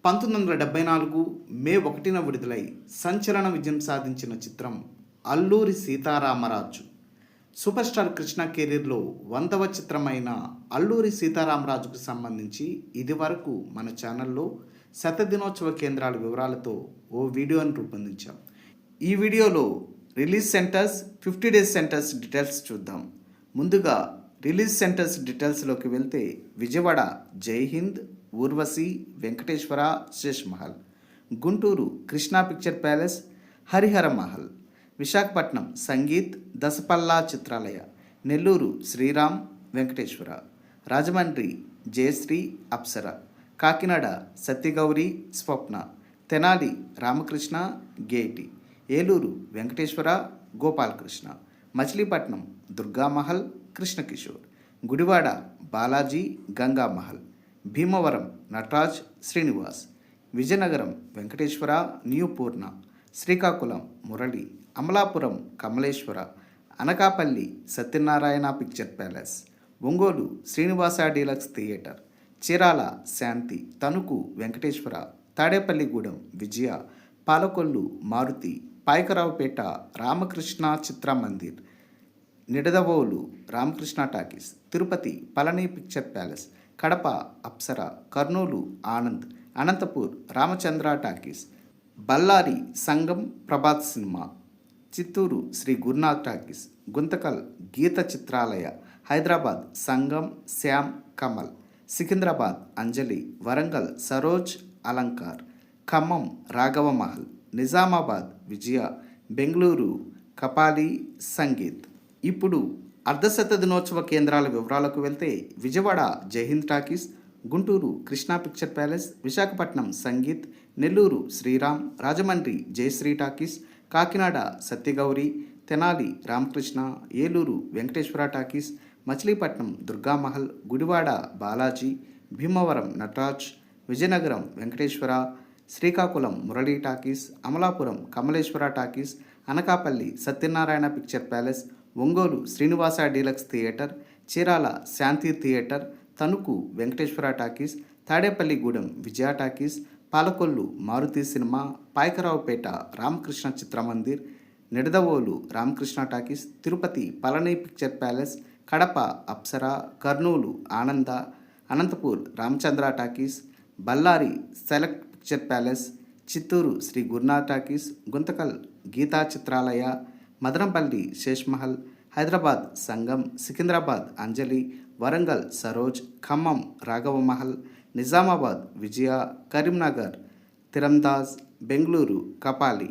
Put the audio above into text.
1974 మే 1న విడుదలై సంచలన విజయం సాధించిన చిత్రం అల్లూరి సీతారామరాజు. సూపర్ స్టార్ కృష్ణ కెరీర్లో 100వ చిత్రమైన అల్లూరి సీతారామరాజుకు సంబంధించి ఇదివరకు మన ఛానల్లో శతదినోత్సవ కేంద్రాల వివరాలతో ఓ వీడియోను రూపొందించాం. ఈ వీడియోలో release centres, 50 days centres details చూద్దాం. ముందుగా రిలీజ్ సెంటర్స్ డీటెయిల్స్లోకి వెళ్తే Vijayawada Jai Hind, Urvashi, Venkateswara, Sesh Mahal. Guntur Krishna picture palace, Harihara Mahal. Visakhapatnam Sangeet, Dasapalla Chitralaya. Nellore Sriram, Venkateswara. Rajahmundry Jayasree, Apsara. Kakinada Satyagowri, Swapna. Tenali Ramakrishna, Gaiety. Eluru Venkateswara, Gopalakrishna. Machilipatnam Durgamahal, Krishnakishore. Gudivada Balaji, Gangamahal. Bhimavaram Nataraj, Srinivas. Vizianagaram Venkateswara, new Purna. Srikakulam Murali. Amalapuram Kamaleswara. Anakapalli Satyanarayana picture palace. Ongole Srinivasa deluxe theatre. Chirala Shanti, Tanuku Venkateswara. Tadepalligudem Vijaya. Palakollu Maruti. Payakaraopeta Ramakrishna Chitramandir. Nidadavolu Ramakrishna talkies. Tirupati Palani picture palace. Kadapa Apsara. Kurnool Anand. Anantapur Ramachandra talkies. Bellary Sangam Prabhat cinema. Chittoor Sri Gurunath talkies. Guntakal Geetha Chitralaya. Hyderabad Sangam, Shyam, Kamal. Secunderabad Anjali. Warangal Saroj, Alankar. Khammam Raghava Mahal. Nizamabad Vijaya. Bengaluru Kapali, Sangeet. ఇప్పుడు అర్ధశత దినోత్సవ కేంద్రాల వివరాలకు వెళ్తే Vijayawada Jaihind talkies, Guntur Krishna picture palace, Visakhapatnam sangeet, Nellore Sriram, Rajahmundry Jayasree talkies, Kakinada Satyagowri, Tenali Ramakrishna, Eluru Venkateswara talkies, Machilipatnam Durgamahal, Gudivada Balaji, Bhimavaram Nataraj, Vizianagaram Venkateswara, Srikakulam Murali talkies, Amalapuram Kamaleswara talkies, Anakapalli Satyanarayana picture palace, Ongole Srinivasa deluxe theatre, Chirala Shanti theatre, Tanuku Venkateswara talkies, Tadepalligudem Vijaya talkies, Palakollu Maruti cinema, Payakaraopeta Ramakrishna Chitramandir, Nidadavolu Ramakrishna talkies, Tirupati Palani picture palace, Kadapa Apsara, Kurnool Ananda, Anantapur Ramachandra talkies, Bellary select picture palace, Chittoor Sri Gurunath talkies, Guntakal Gita Chitralaya, Madanapalle Sesh Mahal, Hyderabad సంగం, సికింద్రాబాద్ అంజలి, వరంగల్ సరోజ్, ఖమ్మం రాఘవ మహల్, నిజామాబాద్ విజయ, కరీంనగర్ తిరందాజ్, బెంగళూరు కపాలి.